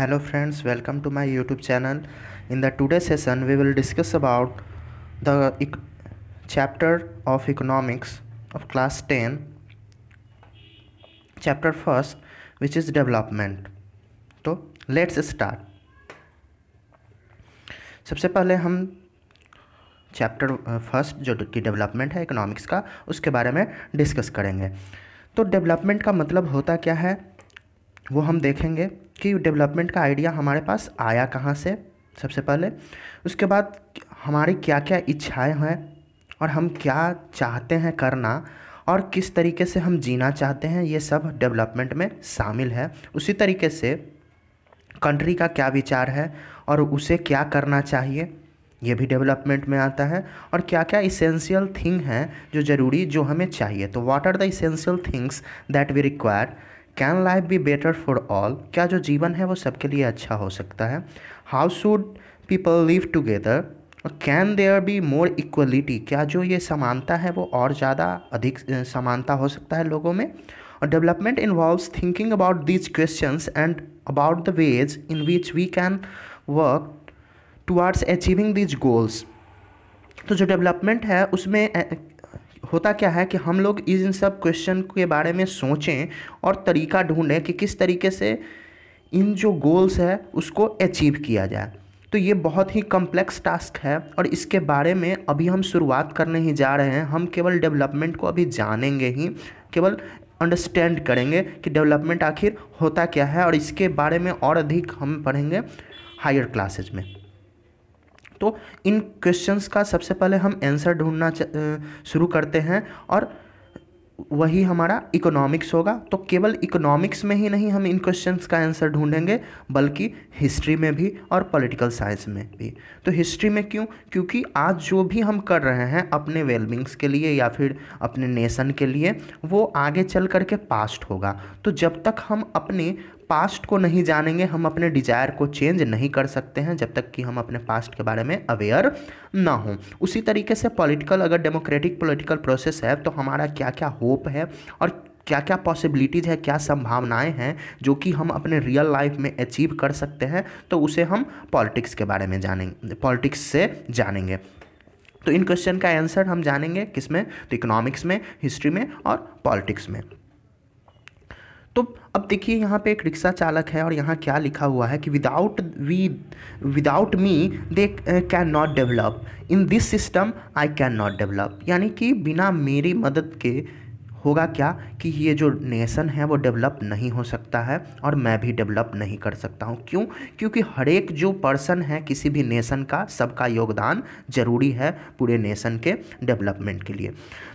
Hello friends, welcome to my YouTube channel. In the today's session, we will discuss about the chapter of economics of class 10, chapter first, which is development. तो let's start. सबसे पहले हम chapter first जो कि development है economics का, उसके बारे में डिस्कस करेंगे। तो डेवलपमेंट का मतलब होता क्या है वो हम देखेंगे कि डेवलपमेंट का आइडिया हमारे पास आया कहाँ से सबसे पहले, उसके बाद हमारी क्या क्या इच्छाएं हैं और हम क्या चाहते हैं करना और किस तरीके से हम जीना चाहते हैं, ये सब डेवलपमेंट में शामिल है। उसी तरीके से कंट्री का क्या विचार है और उसे क्या करना चाहिए, ये भी डेवलपमेंट में आता है। और क्या क्या इसेंशियल थिंग हैं जो ज़रूरी जो हमें चाहिए। तो what are the essential things that we require, can life be better for all, क्या जो जीवन है वो सबके लिए अच्छा हो सकता है। How should people live together, can there be more equality, क्या जो ये समानता है वो और ज़्यादा अधिक समानता हो सकता है लोगों में। और development involves thinking about these questions and about the ways in which we can work towards achieving these goals. तो जो डेवलपमेंट है उसमें होता क्या है कि हम लोग इन सब क्वेश्चन के बारे में सोचें और तरीका ढूंढें कि किस तरीके से इन जो गोल्स है उसको अचीव किया जाए। तो ये बहुत ही कॉम्प्लेक्स टास्क है और इसके बारे में अभी हम शुरुआत करने ही जा रहे हैं। हम केवल डेवलपमेंट को अभी जानेंगे ही, केवल अंडरस्टैंड करेंगे कि डेवलपमेंट आखिर होता क्या है, और इसके बारे में और अधिक हम पढ़ेंगे हायर क्लासेज में। तो इन क्वेश्चंस का सबसे पहले हम आंसर ढूंढना शुरू करते हैं और वही हमारा इकोनॉमिक्स होगा। तो केवल इकोनॉमिक्स में ही नहीं हम इन क्वेश्चंस का आंसर ढूंढेंगे, बल्कि हिस्ट्री में भी और पॉलिटिकल साइंस में भी। तो हिस्ट्री में क्यों? क्योंकि आज जो भी हम कर रहे हैं अपने वेलबींग्स के लिए या फिर अपने नेशन के लिए, वो आगे चल कर के पास्ट होगा। तो जब तक हम अपने पास्ट को नहीं जानेंगे, हम अपने डिज़ायर को चेंज नहीं कर सकते हैं जब तक कि हम अपने पास्ट के बारे में अवेयर ना हो। उसी तरीके से पॉलिटिकल, अगर डेमोक्रेटिक पॉलिटिकल प्रोसेस है तो हमारा क्या क्या होप है और क्या क्या पॉसिबिलिटीज़ है, क्या संभावनाएं हैं जो कि हम अपने रियल लाइफ में अचीव कर सकते हैं, तो उसे हम पॉलिटिक्स के बारे में जानेंगे, पॉलिटिक्स से जानेंगे। तो इन क्वेश्चन का आंसर हम जानेंगे किस में? तो इकोनॉमिक्स में, हिस्ट्री में और पॉलिटिक्स में। तो अब देखिए यहाँ पे एक रिक्शा चालक है और यहाँ क्या लिखा हुआ है कि without me they can not develop, in this system I can not develop. यानी कि बिना मेरी मदद के होगा क्या कि ये जो नेशन है वो डेवलप नहीं हो सकता है और मैं भी डेवलप नहीं कर सकता हूँ। क्यों? क्योंकि हर एक जो पर्सन है किसी भी नेशन का, सबका योगदान ज़रूरी है पूरे नेशन के डेवलपमेंट के लिए।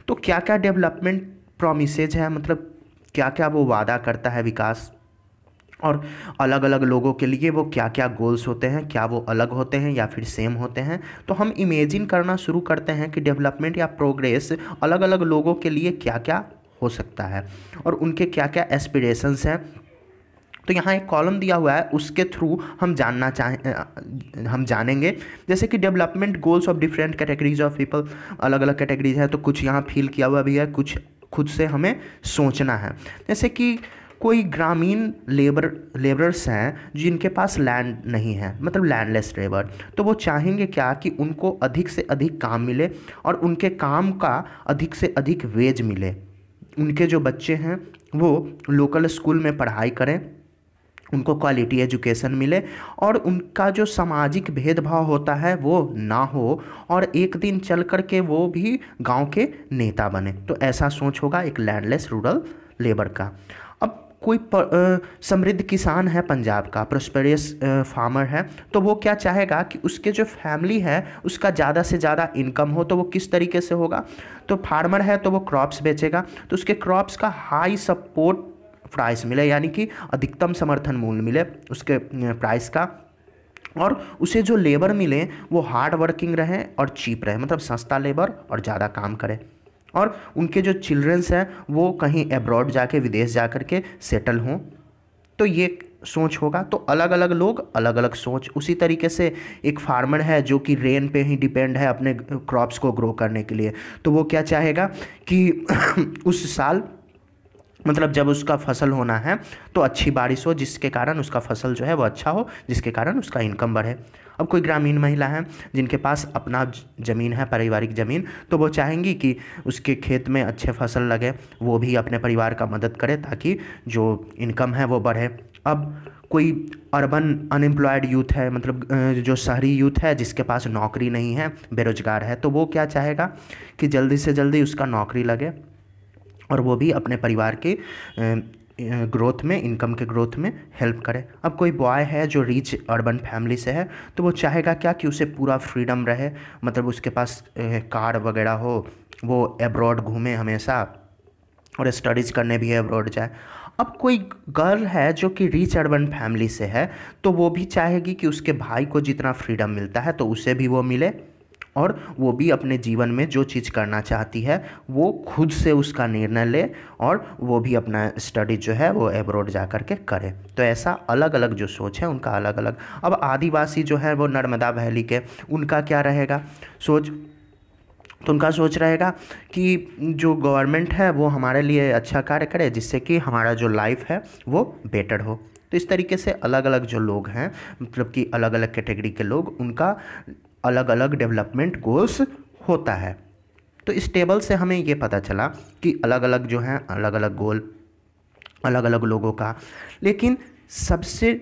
तो क्या क्या डेवलपमेंट प्रोमिसेज है, मतलब क्या क्या वो वादा करता है विकास, और अलग अलग लोगों के लिए वो क्या क्या गोल्स होते हैं, क्या वो अलग होते हैं या फिर सेम होते हैं। तो हम इमेजिन करना शुरू करते हैं कि डेवलपमेंट या प्रोग्रेस अलग अलग लोगों के लिए क्या क्या हो सकता है और उनके क्या क्या एस्पिरेशंस हैं। तो यहाँ एक कॉलम दिया हुआ है, उसके थ्रू हम हम जानेंगे जैसे कि development goals of different categories of people, अलग अलग कैटेगरीज है। तो कुछ यहाँ फिल किया हुआ भी है, कुछ खुद से हमें सोचना है। जैसे कि कोई ग्रामीण लेबरर्स हैं जिनके पास लैंड नहीं है, मतलब लैंडलेस लेबर, तो वो चाहेंगे क्या कि उनको अधिक से अधिक काम मिले और उनके काम का अधिक से अधिक वेज मिले। उनके जो बच्चे हैं वो लोकल स्कूल में पढ़ाई करें, उनको क्वालिटी एजुकेशन मिले और उनका जो सामाजिक भेदभाव होता है वो ना हो और एक दिन चल कर के वो भी गांव के नेता बने। तो ऐसा सोच होगा एक लैंडलेस रूरल लेबर का। अब कोई समृद्ध किसान है पंजाब का, प्रोस्पेरियस फार्मर है, तो वो क्या चाहेगा कि उसके जो फैमिली है उसका ज़्यादा से ज़्यादा इनकम हो। तो वो किस तरीके से होगा? तो फार्मर है तो वो क्रॉप्स बेचेगा, तो उसके क्रॉप्स का हाई सपोर्ट प्राइस मिले, यानी कि अधिकतम समर्थन मूल्य मिले उसके प्राइस का, और उसे जो लेबर मिले वो हार्ड वर्किंग रहे और चीप रहे, मतलब सस्ता लेबर और ज़्यादा काम करे, और उनके जो चिल्ड्रंस हैं वो कहीं अब्रॉड जाके, विदेश जा कर के सेटल हों। तो ये सोच होगा। तो अलग अलग लोग अलग अलग सोच। उसी तरीके से एक फार्मर है जो कि रेन पे ही डिपेंड है अपने क्रॉप्स को ग्रो करने के लिए, तो वो क्या चाहेगा कि उस साल मतलब जब उसका फसल होना है तो अच्छी बारिश हो, जिसके कारण उसका फसल जो है वो अच्छा हो, जिसके कारण उसका इनकम बढ़े। अब कोई ग्रामीण महिला है जिनके पास अपना ज़मीन है, पारिवारिक ज़मीन, तो वो चाहेंगी कि उसके खेत में अच्छे फसल लगे, वो भी अपने परिवार का मदद करे ताकि जो इनकम है वो बढ़े। अब कोई अर्बन अनएम्प्लॉयड यूथ है, मतलब जो शहरी यूथ है जिसके पास नौकरी नहीं है, बेरोजगार है, तो वो क्या चाहेगा कि जल्दी से जल्दी उसका नौकरी लगे और वो भी अपने परिवार के ग्रोथ में, इनकम के ग्रोथ में हेल्प करे। अब कोई बॉय है जो रिच अर्बन फैमिली से है, तो वो चाहेगा क्या कि उसे पूरा फ्रीडम रहे, मतलब उसके पास कार वगैरह हो, वो अब्रॉड घूमे हमेशा और स्टडीज़ करने भी अब्रॉड जाए। अब कोई गर्ल है जो कि रिच अर्बन फैमिली से है, तो वो भी चाहेगी कि उसके भाई को जितना फ्रीडम मिलता है तो उसे भी वो मिले, और वो भी अपने जीवन में जो चीज़ करना चाहती है वो खुद से उसका निर्णय ले, और वो भी अपना स्टडी जो है वो एब्रॉड जा कर के करे। तो ऐसा अलग अलग जो सोच है उनका अलग अलग। अब आदिवासी जो है वो नर्मदा वैली के, उनका क्या रहेगा सोच, तो उनका सोच रहेगा कि जो गवर्नमेंट है वो हमारे लिए अच्छा कार्य करे, जिससे कि हमारा जो लाइफ है वो बेटर हो। तो इस तरीके से अलग अलग जो लोग हैं, मतलब कि अलग अलग कैटेगरी के लोग, उनका अलग अलग डेवलपमेंट गोल्स होता है। तो इस टेबल से हमें ये पता चला कि अलग अलग जो हैं, अलग अलग गोल अलग अलग लोगों का, लेकिन सबसे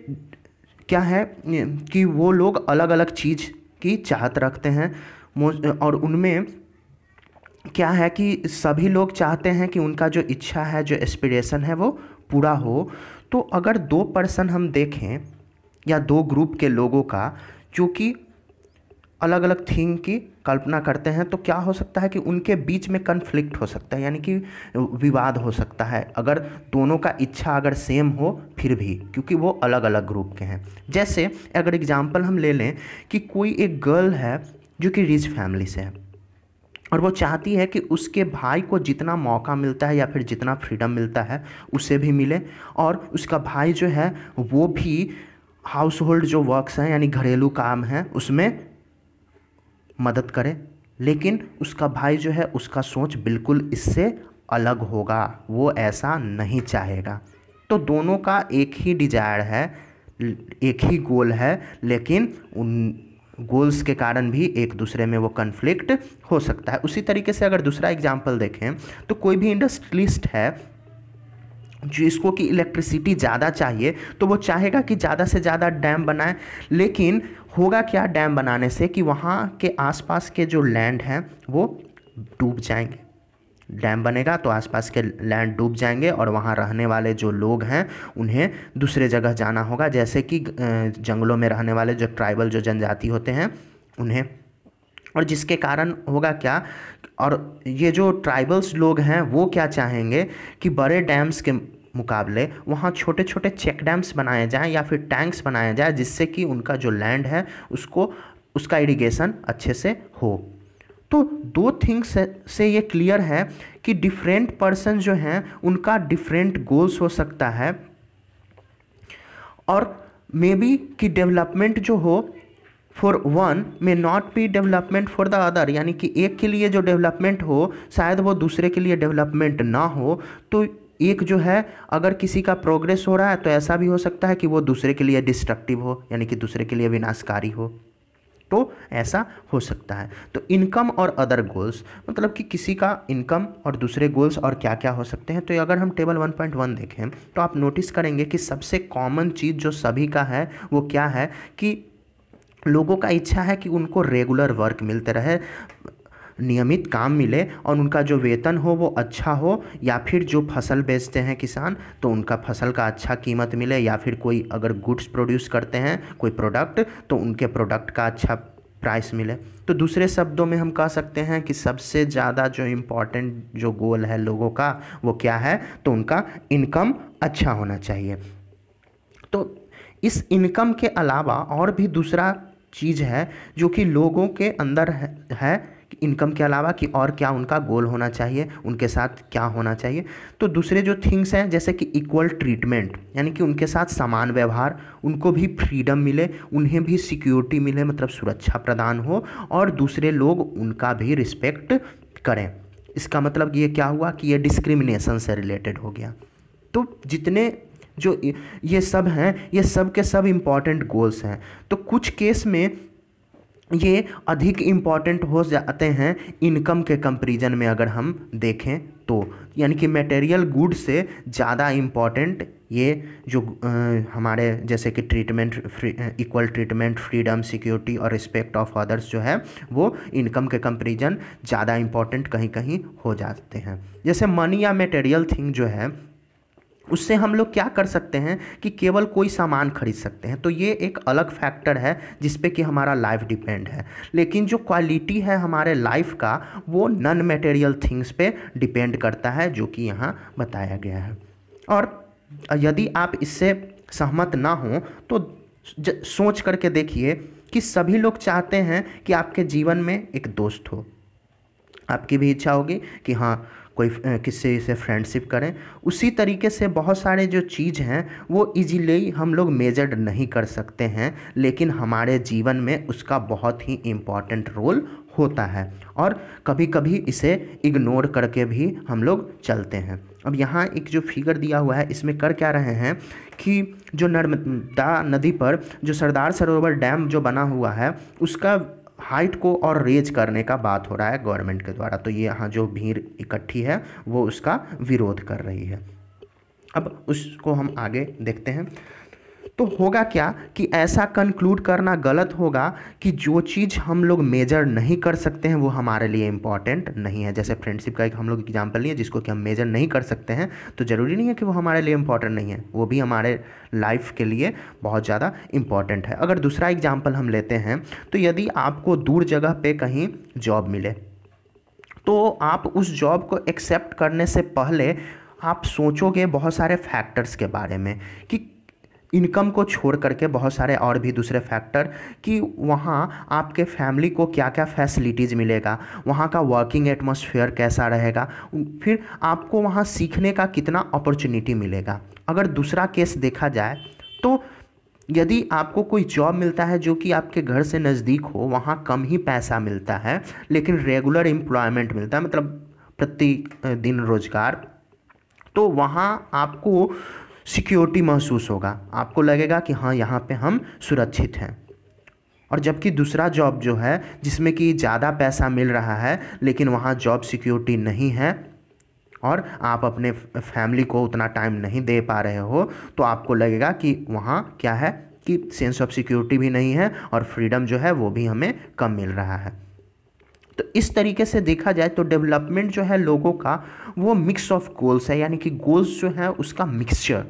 क्या है कि वो लोग अलग अलग चीज़ की चाहत रखते हैं, और उनमें क्या है कि सभी लोग चाहते हैं कि उनका जो इच्छा है, जो एस्पिरेशन है वो पूरा हो। तो अगर दो पर्सन हम देखें या दो ग्रुप के लोगों का जो कि अलग अलग थिंग की कल्पना करते हैं, तो क्या हो सकता है कि उनके बीच में कन्फ्लिक्ट हो सकता है, यानी कि विवाद हो सकता है, अगर दोनों का इच्छा अगर सेम हो फिर भी, क्योंकि वो अलग अलग ग्रुप के हैं। जैसे अगर एग्जांपल हम ले लें कि कोई एक गर्ल है जो कि रिच फैमिली से है, और वो चाहती है कि उसके भाई को जितना मौका मिलता है या फिर जितना फ्रीडम मिलता है उसे भी मिले, और उसका भाई जो है वो भी हाउस होल्ड जो वर्क्स हैं, यानी घरेलू काम हैं, उसमें मदद करे। लेकिन उसका भाई जो है उसका सोच बिल्कुल इससे अलग होगा, वो ऐसा नहीं चाहेगा। तो दोनों का एक ही डिजायर है, एक ही गोल है, लेकिन उन गोल्स के कारण भी एक दूसरे में वो कन्फ्लिक्ट हो सकता है। उसी तरीके से अगर दूसरा एग्जांपल देखें तो कोई भी इंडस्ट्रियलिस्ट है जिसको कि इलेक्ट्रिसिटी ज़्यादा चाहिए, तो वो चाहेगा कि ज़्यादा से ज़्यादा डैम बनाए। लेकिन होगा क्या डैम बनाने से कि वहाँ के आसपास के जो लैंड हैं वो डूब जाएंगे। डैम बनेगा तो आसपास के लैंड डूब जाएंगे, और वहाँ रहने वाले जो लोग हैं उन्हें दूसरे जगह जाना होगा, जैसे कि जंगलों में रहने वाले जो ट्राइबल जो जनजाति होते हैं उन्हें। और जिसके कारण होगा क्या, और ये जो ट्राइबल्स लोग हैं वो क्या चाहेंगे कि बड़े डैम्स के मुकाबले वहाँ छोटे छोटे चेक डैम्स बनाए जाएं या फिर टैंक्स बनाए जाएं, जिससे कि उनका जो लैंड है उसको उसका इरिगेशन अच्छे से हो। तो दो थिंग्स से ये क्लियर है कि डिफरेंट पर्सन जो हैं उनका डिफरेंट गोल्स हो सकता है, और मे बी कि डेवलपमेंट जो हो for one may not be development for the other, यानी कि एक के लिए जो डेवलपमेंट हो शायद वो दूसरे के लिए डेवलपमेंट ना हो। तो एक जो है अगर किसी का प्रोग्रेस हो रहा है तो ऐसा भी हो सकता है कि वो दूसरे के लिए डिस्ट्रक्टिव हो, यानी कि दूसरे के लिए विनाशकारी हो। तो ऐसा हो सकता है। तो इनकम और अदर गोल्स, मतलब कि किसी का इनकम और दूसरे गोल्स और क्या क्या हो सकते हैं। तो अगर हम टेबल 1.1 देखें तो आप नोटिस करेंगे कि सबसे कॉमन चीज़ जो सभी का है वो क्या है कि लोगों का इच्छा है कि उनको रेगुलर वर्क मिलते रहे, नियमित काम मिले, और उनका जो वेतन हो वो अच्छा हो, या फिर जो फसल बेचते हैं किसान तो उनका फसल का अच्छा कीमत मिले, या फिर कोई अगर गुड्स प्रोड्यूस करते हैं कोई प्रोडक्ट तो उनके प्रोडक्ट का अच्छा प्राइस मिले। तो दूसरे शब्दों में हम कह सकते हैं कि सबसे ज़्यादा जो इम्पोर्टेंट जो गोल है लोगों का वो क्या है, तो उनका इनकम अच्छा होना चाहिए। तो इस इनकम के अलावा और भी दूसरा चीज़ है जो कि लोगों के अंदर है कि इनकम के अलावा कि और क्या उनका गोल होना चाहिए, उनके साथ क्या होना चाहिए। तो दूसरे जो थिंग्स हैं जैसे कि इक्वल ट्रीटमेंट, यानी कि उनके साथ समान व्यवहार, उनको भी फ्रीडम मिले, उन्हें भी सिक्योरिटी मिले, मतलब सुरक्षा प्रदान हो, और दूसरे लोग उनका भी रिस्पेक्ट करें। इसका मतलब ये क्या हुआ कि ये डिस्क्रिमिनेशन से रिलेटेड हो गया। तो जितने जो ये सब हैं, ये सब के सब इम्पॉर्टेंट गोल्स हैं। तो कुछ केस में ये अधिक इम्पॉर्टेंट हो जाते हैं इनकम के कंपैरिजन में अगर हम देखें तो, यानी कि मटेरियल गुड से ज़्यादा इम्पॉर्टेंट ये जो हमारे जैसे कि treatment, equal treatment, freedom, security और रिस्पेक्ट ऑफ अदर्स जो है वो इनकम के कंपैरिजन ज़्यादा इम्पॉर्टेंट कहीं कहीं हो जाते हैं। जैसे मनी या मटेरियल थिंग जो है उससे हम लोग क्या कर सकते हैं कि केवल कोई सामान खरीद सकते हैं, तो ये एक अलग फैक्टर है जिस पे कि हमारा लाइफ डिपेंड है। लेकिन जो क्वालिटी है हमारे लाइफ का वो नॉन मटेरियल थिंग्स पे डिपेंड करता है, जो कि यहाँ बताया गया है। और यदि आप इससे सहमत ना हो तो सोच करके देखिए कि सभी लोग चाहते हैं कि आपके जीवन में एक दोस्त हो। आपकी भी इच्छा होगी कि हाँ कोई किसी से फ्रेंडशिप करें। उसी तरीके से बहुत सारे जो चीज़ हैं वो इजीली हम लोग मेजर्ड नहीं कर सकते हैं, लेकिन हमारे जीवन में उसका बहुत ही इम्पॉर्टेंट रोल होता है और कभी कभी इसे इग्नोर करके भी हम लोग चलते हैं। अब यहाँ एक जो फिगर दिया हुआ है इसमें कर क्या रहे हैं कि जो नर्मदा नदी पर जो सरदार सरोवर डैम जो बना हुआ है उसका हाइट को और रेज करने का बात हो रहा है गवर्नमेंट के द्वारा। तो ये यहाँ जो भीड़ इकट्ठी है वो उसका विरोध कर रही है। अब उसको हम आगे देखते हैं। तो होगा क्या कि ऐसा कंक्लूड करना गलत होगा कि जो चीज़ हम लोग मेजर नहीं कर सकते हैं वो हमारे लिए इम्पॉर्टेंट नहीं है। जैसे फ्रेंडशिप का एक हम लोग एग्जांपल लिए जिसको कि हम मेजर नहीं कर सकते हैं, तो ज़रूरी नहीं है कि वो हमारे लिए इम्पॉर्टेंट नहीं है, वो भी हमारे लाइफ के लिए बहुत ज़्यादा इम्पॉर्टेंट है। अगर दूसरा एग्जाम्पल हम लेते हैं तो यदि आपको दूर जगह पर कहीं जॉब मिले तो आप उस जॉब को एक्सेप्ट करने से पहले आप सोचोगे बहुत सारे फैक्टर्स के बारे में कि इनकम को छोड़ करके बहुत सारे और भी दूसरे फैक्टर कि वहाँ आपके फैमिली को क्या क्या फैसिलिटीज़ मिलेगा, वहाँ का वर्किंग एटमॉस्फेयर कैसा रहेगा, फिर आपको वहाँ सीखने का कितना अपॉर्चुनिटी मिलेगा। अगर दूसरा केस देखा जाए तो यदि आपको कोई जॉब मिलता है जो कि आपके घर से नज़दीक हो, वहाँ कम ही पैसा मिलता है लेकिन रेगुलर एम्प्लॉयमेंट मिलता है, मतलब प्रतिदिन रोजगार, तो वहाँ आपको सिक्योरिटी महसूस होगा, आपको लगेगा कि हाँ यहाँ पे हम सुरक्षित हैं। और जबकि दूसरा जॉब जो है जिसमें कि ज़्यादा पैसा मिल रहा है लेकिन वहाँ जॉब सिक्योरिटी नहीं है और आप अपने फैमिली को उतना टाइम नहीं दे पा रहे हो, तो आपको लगेगा कि वहाँ क्या है कि सेंस ऑफ सिक्योरिटी भी नहीं है और फ्रीडम जो है वो भी हमें कम मिल रहा है। तो इस तरीके से देखा जाए तो डेवलपमेंट जो है लोगों का वो मिक्स ऑफ गोल्स है, यानी कि गोल्स जो है उसका मिक्सचर।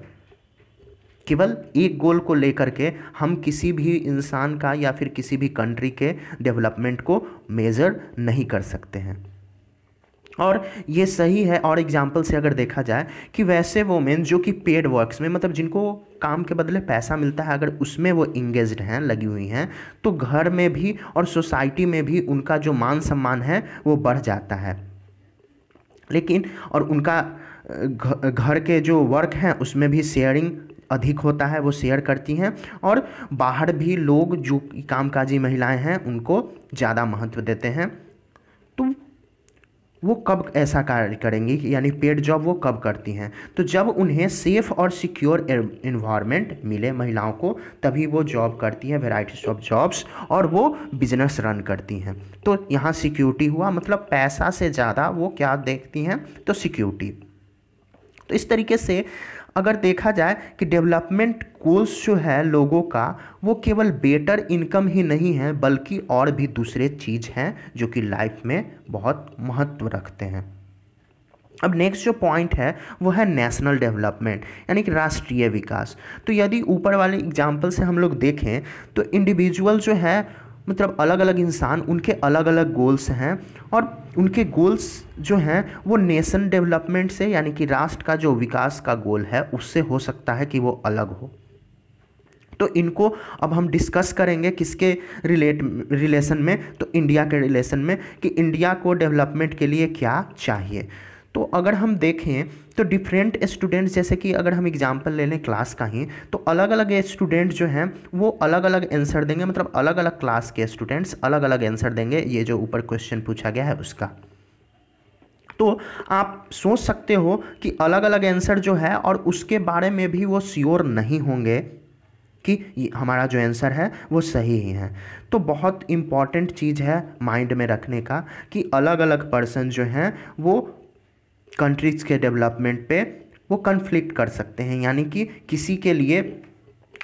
केवल एक गोल को लेकर के हम किसी भी इंसान का या फिर किसी भी कंट्री के डेवलपमेंट को मेज़र नहीं कर सकते हैं। और ये सही है। और एग्जाम्पल से अगर देखा जाए कि वैसे वोमेन जो कि पेड वर्क्स में, मतलब जिनको काम के बदले पैसा मिलता है, अगर उसमें वो इंगेज्ड हैं, लगी हुई हैं, तो घर में भी और सोसाइटी में भी उनका जो मान सम्मान है वो बढ़ जाता है। लेकिन और उनका घर के जो वर्क हैं उसमें भी शेयरिंग अधिक होता है, वो शेयर करती हैं और बाहर भी लोग जो कामकाजी महिलाएं हैं उनको ज़्यादा महत्व देते हैं। तो वो कब ऐसा कार्य करेंगी, यानी पेड जॉब वो कब करती हैं, तो जब उन्हें सेफ़ और सिक्योर एनवायरनमेंट मिले महिलाओं को, तभी वो जॉब करती हैं, वैरायटीज ऑफ जॉब्स, और वो बिजनेस रन करती हैं। तो यहाँ सिक्योरिटी हुआ, मतलब पैसा से ज़्यादा वो क्या देखती हैं, तो सिक्योरिटी। तो इस तरीके से अगर देखा जाए कि डेवलपमेंट गोल्स जो है लोगों का वो केवल बेटर इनकम ही नहीं है, बल्कि और भी दूसरे चीज़ हैं जो कि लाइफ में बहुत महत्व रखते हैं। अब नेक्स्ट जो पॉइंट है वो है नेशनल डेवलपमेंट, यानी कि राष्ट्रीय विकास। तो यदि ऊपर वाले एग्जाम्पल से हम लोग देखें तो इंडिविजुअल जो है, मतलब अलग अलग इंसान, उनके अलग अलग गोल्स हैं और उनके गोल्स जो हैं वो नेशन डेवलपमेंट से, यानी कि राष्ट्र का जो विकास का गोल है उससे हो सकता है कि वो अलग हो। तो इनको अब हम डिस्कस करेंगे किसके रिलेशन में, तो इंडिया के रिलेशन में, कि इंडिया को डेवलपमेंट के लिए क्या चाहिए। तो अगर हम देखें तो डिफरेंट स्टूडेंट्स, जैसे कि अगर हम एग्जांपल ले लें क्लास का ही, तो अलग अलग स्टूडेंट जो हैं वो अलग अलग आंसर देंगे, मतलब अलग अलग क्लास के स्टूडेंट्स अलग अलग आंसर देंगे ये जो ऊपर क्वेश्चन पूछा गया है उसका। तो आप सोच सकते हो कि अलग अलग आंसर जो है और उसके बारे में भी वो श्योर नहीं होंगे कि हमारा जो आंसर है वो सही ही है। तो बहुत इम्पॉर्टेंट चीज़ है माइंड में रखने का कि अलग अलग पर्सन जो हैं वो कंट्रीज़ के डेवलपमेंट पे वो कन्फ्लिक्ट कर सकते हैं, यानी कि किसी के लिए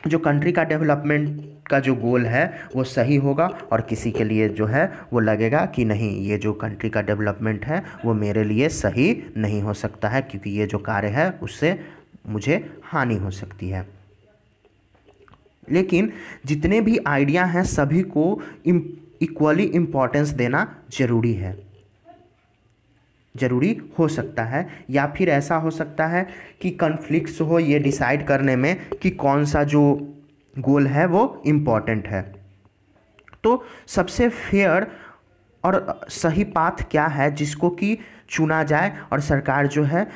जो कंट्री का डेवलपमेंट का जो गोल है वो सही होगा और किसी के लिए जो है वो लगेगा कि नहीं, ये जो कंट्री का डेवलपमेंट है वो मेरे लिए सही नहीं हो सकता है, क्योंकि ये जो कार्य है उससे मुझे हानि हो सकती है। लेकिन जितने भी आइडिया हैं सभी को इक्वली इम्पोर्टेंस देना ज़रूरी है, ज़रूरी हो सकता है। या फिर ऐसा हो सकता है कि कॉन्फ्लिक्ट्स हो ये डिसाइड करने में कि कौन सा जो गोल है वो इम्पॉर्टेंट है। तो सबसे फेयर और सही पाथ क्या है जिसको कि चुना जाए और सरकार जो है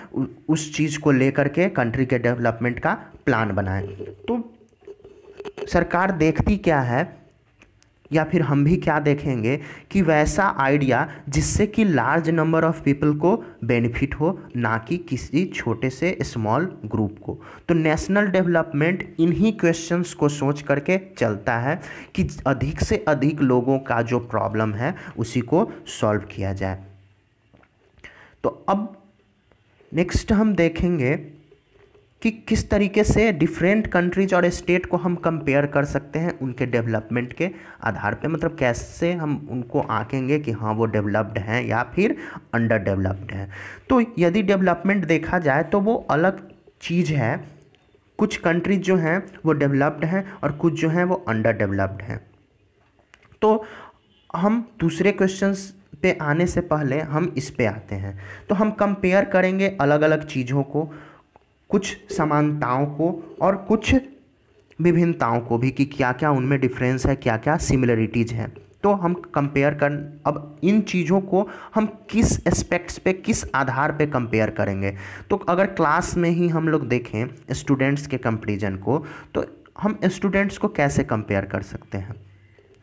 उस चीज़ को लेकर के कंट्री के डेवलपमेंट का प्लान बनाए। तो सरकार देखती क्या है या फिर हम भी क्या देखेंगे कि वैसा आइडिया जिससे कि लार्ज नंबर ऑफ पीपल को बेनिफिट हो, ना कि किसी छोटे से स्मॉल ग्रुप को। तो नेशनल डेवलपमेंट इन्हीं क्वेश्चंस को सोच करके चलता है कि अधिक से अधिक लोगों का जो प्रॉब्लम है उसी को सॉल्व किया जाए। तो अब नेक्स्ट हम देखेंगे कि किस तरीके से डिफरेंट कंट्रीज और स्टेट को हम कंपेयर कर सकते हैं उनके डेवलपमेंट के आधार पे, मतलब कैसे हम उनको आंकेंगे कि हाँ वो डेवलप्ड हैं या फिर अंडर डेवलप्ड हैं। तो यदि डेवलपमेंट देखा जाए तो वो अलग चीज़ है, कुछ कंट्रीज जो हैं वो डेवलप्ड हैं और कुछ जो हैं वो अंडर डेवलप्ड हैं। तो हम दूसरे क्वेश्चंस पे आने से पहले हम इस पे आते हैं। तो हम कंपेयर करेंगे अलग अलग चीज़ों को, कुछ समानताओं को और कुछ विभिन्नताओं को भी कि क्या क्या उनमें डिफरेंस है, क्या क्या सिमिलरिटीज़ हैं। तो हम कंपेयर कर, अब इन चीज़ों को हम किस एस्पेक्ट्स पे, किस आधार पे कंपेयर करेंगे। तो अगर क्लास में ही हम लोग देखें स्टूडेंट्स के कंपैरिजन को, तो हम स्टूडेंट्स को कैसे कंपेयर कर सकते हैं?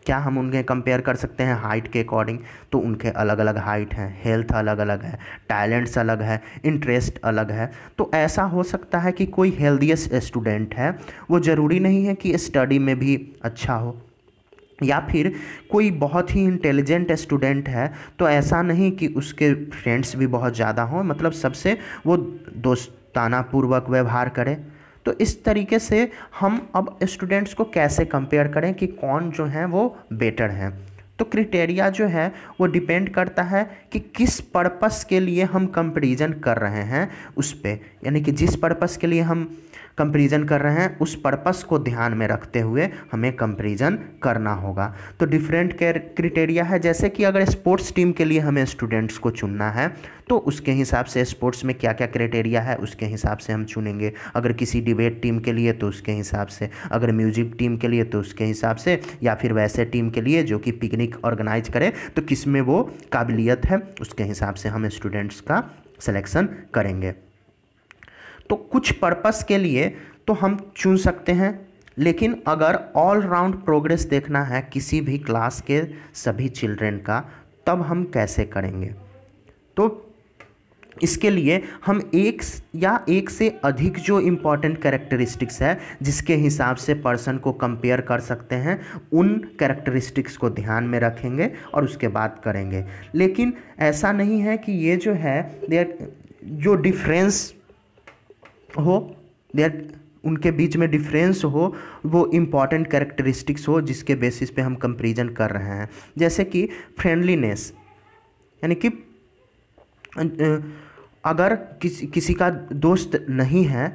क्या हम उनके कंपेयर कर सकते हैं हाइट के अकॉर्डिंग? तो उनके अलग अलग हाइट हैं, हेल्थ अलग अलग है, टैलेंट्स अलग है, इंटरेस्ट अलग है। तो ऐसा हो सकता है कि कोई हेल्दीएस्ट स्टूडेंट है वो ज़रूरी नहीं है कि स्टडी में भी अच्छा हो, या फिर कोई बहुत ही इंटेलिजेंट स्टूडेंट है तो ऐसा नहीं कि उसके फ्रेंड्स भी बहुत ज़्यादा हों, मतलब सबसे वो दोस्ताना पूर्वक व्यवहार करे। तो इस तरीके से हम अब स्टूडेंट्स को कैसे कंपेयर करें कि कौन जो है वो बेटर हैं। तो क्राइटेरिया जो है वो डिपेंड करता है कि किस पर्पस के लिए हम कंपैरिजन कर रहे हैं उस पे, यानी कि जिस पर्पस के लिए हम कंपैरिजन कर रहे हैं उस पर्पस को ध्यान में रखते हुए हमें कंपैरिजन करना होगा। तो डिफरेंट क्राइटेरिया है, जैसे कि अगर स्पोर्ट्स टीम के लिए हमें स्टूडेंट्स को चुनना है तो उसके हिसाब से स्पोर्ट्स में क्या क्या क्राइटेरिया है उसके हिसाब से हम चुनेंगे। अगर किसी डिबेट टीम के लिए तो उसके हिसाब से, अगर म्यूजिक टीम के लिए तो उसके हिसाब से, या फिर वैसे टीम के लिए जो कि पिकनिक ऑर्गेनाइज करे तो किस में वो काबिलियत है उसके हिसाब से हम स्टूडेंट्स का सिलेक्शन करेंगे। तो कुछ पर्पस के लिए तो हम चुन सकते हैं, लेकिन अगर ऑल राउंड प्रोग्रेस देखना है किसी भी क्लास के सभी चिल्ड्रेन का, तब हम कैसे करेंगे? तो इसके लिए हम एक या एक से अधिक जो इम्पॉर्टेंट कैरेक्टरिस्टिक्स है जिसके हिसाब से पर्सन को कंपेयर कर सकते हैं, उन कैरेक्टरिस्टिक्स को ध्यान में रखेंगे और उसके बाद करेंगे। लेकिन ऐसा नहीं है कि ये जो है जो डिफरेंस हो, उनके बीच में डिफरेंस हो वो इम्पॉर्टेंट कैरेक्टरिस्टिक्स हो जिसके बेसिस पे हम कंपैरिजन कर रहे हैं। जैसे कि फ्रेंडलीनेस, यानी कि अगर किसी का दोस्त नहीं है,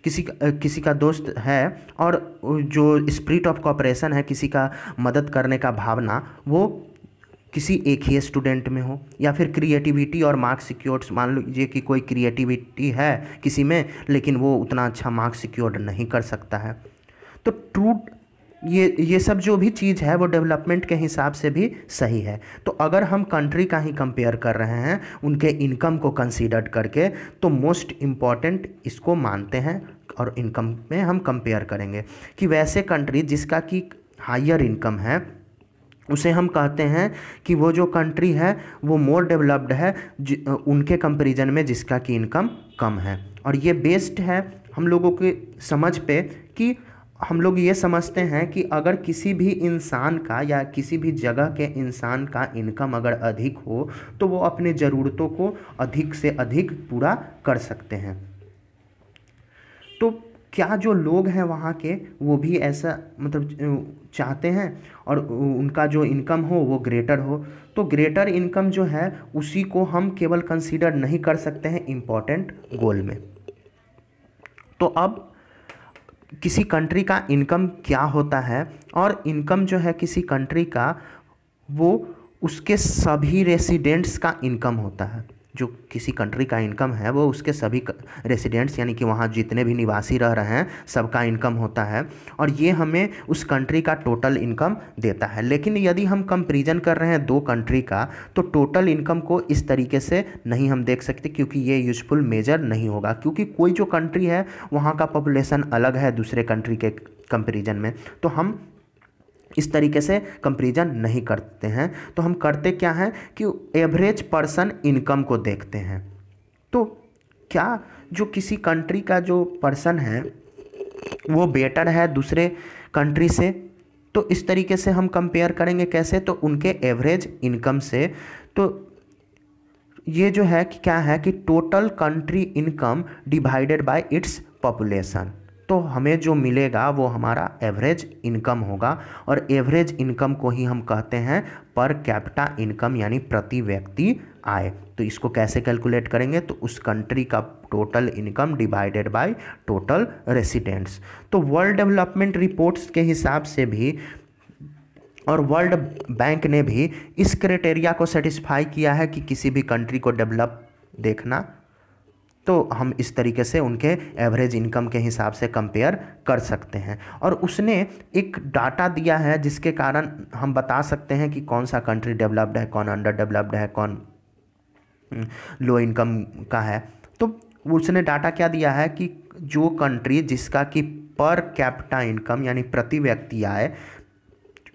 किसी का दोस्त है और जो स्पिरिट ऑफ कोऑपरेशन है, किसी का मदद करने का भावना, वो किसी एक ही स्टूडेंट में हो, या फिर क्रिएटिविटी और मार्क्स सिक्योर्ड, मान लीजिए कि कोई क्रिएटिविटी है किसी में लेकिन वो उतना अच्छा मार्क्स सिक्योर्ड नहीं कर सकता है। तो ट्रू ये सब जो भी चीज़ है वो डेवलपमेंट के हिसाब से भी सही है। तो अगर हम कंट्री का ही कंपेयर कर रहे हैं उनके इनकम को कंसीडर करके, तो मोस्ट इम्पॉर्टेंट इसको मानते हैं और इनकम में हम कंपेयर करेंगे कि वैसे कंट्री जिसका कि हायर इनकम है उसे हम कहते हैं कि वो जो कंट्री है वो मोर डेवलप्ड है उनके कंपैरिजन में जिसका कि इनकम कम है। और ये बेस्ड है हम लोगों के समझ पे कि हम लोग ये समझते हैं कि अगर किसी भी इंसान का या किसी भी जगह के इंसान का इनकम अगर अधिक हो तो वो अपने ज़रूरतों को अधिक से अधिक पूरा कर सकते हैं। तो क्या जो लोग हैं वहाँ के वो भी ऐसा मतलब चाहते हैं और उनका जो इनकम हो वो ग्रेटर हो। तो ग्रेटर इनकम जो है उसी को हम केवल कंसीडर नहीं कर सकते हैं इम्पोर्टेंट गोल में। तो अब किसी कंट्री का इनकम क्या होता है, और इनकम जो है किसी कंट्री का वो उसके सभी रेसिडेंट्स का इनकम होता है। जो किसी कंट्री का इनकम है वो उसके सभी रेसिडेंट्स यानी कि वहाँ जितने भी निवासी रह रहे हैं सबका इनकम होता है, और ये हमें उस कंट्री का टोटल इनकम देता है। लेकिन यदि हम कंपैरिजन कर रहे हैं दो कंट्री का तो टोटल इनकम को इस तरीके से नहीं हम देख सकते, क्योंकि ये यूजफुल मेजर नहीं होगा, क्योंकि कोई जो कंट्री है वहाँ का पॉपुलेशन अलग है दूसरे कंट्री के कंपैरिजन में। तो हम इस तरीके से कंपैरिजन नहीं करते हैं। तो हम करते क्या हैं कि एवरेज पर्सन इनकम को देखते हैं। तो क्या जो किसी कंट्री का जो पर्सन है वो बेटर है दूसरे कंट्री से, तो इस तरीके से हम कंपेयर करेंगे कैसे, तो उनके एवरेज इनकम से। तो ये जो है कि क्या है कि total country income divided by its population. तो हमें जो मिलेगा वो हमारा एवरेज इनकम होगा, और एवरेज इनकम को ही हम कहते हैं पर कैपिटा इनकम यानी प्रति व्यक्ति आय। तो इसको कैसे कैलकुलेट करेंगे, तो उस कंट्री का total income divided by total residents. तो वर्ल्ड डेवलपमेंट रिपोर्ट्स के हिसाब से भी और वर्ल्ड बैंक ने भी इस क्राइटेरिया को सेटिस्फाई किया है कि किसी भी कंट्री को डेवलप देखना, तो हम इस तरीके से उनके एवरेज इनकम के हिसाब से कंपेयर कर सकते हैं। और उसने एक डाटा दिया है जिसके कारण हम बता सकते हैं कि कौन सा कंट्री डेवलप्ड है, कौन अंडर डेवलप्ड है, कौन लो इनकम का है। तो उसने डाटा क्या दिया है कि जो कंट्री जिसका कि पर कैपिटा इनकम यानी प्रति व्यक्ति आय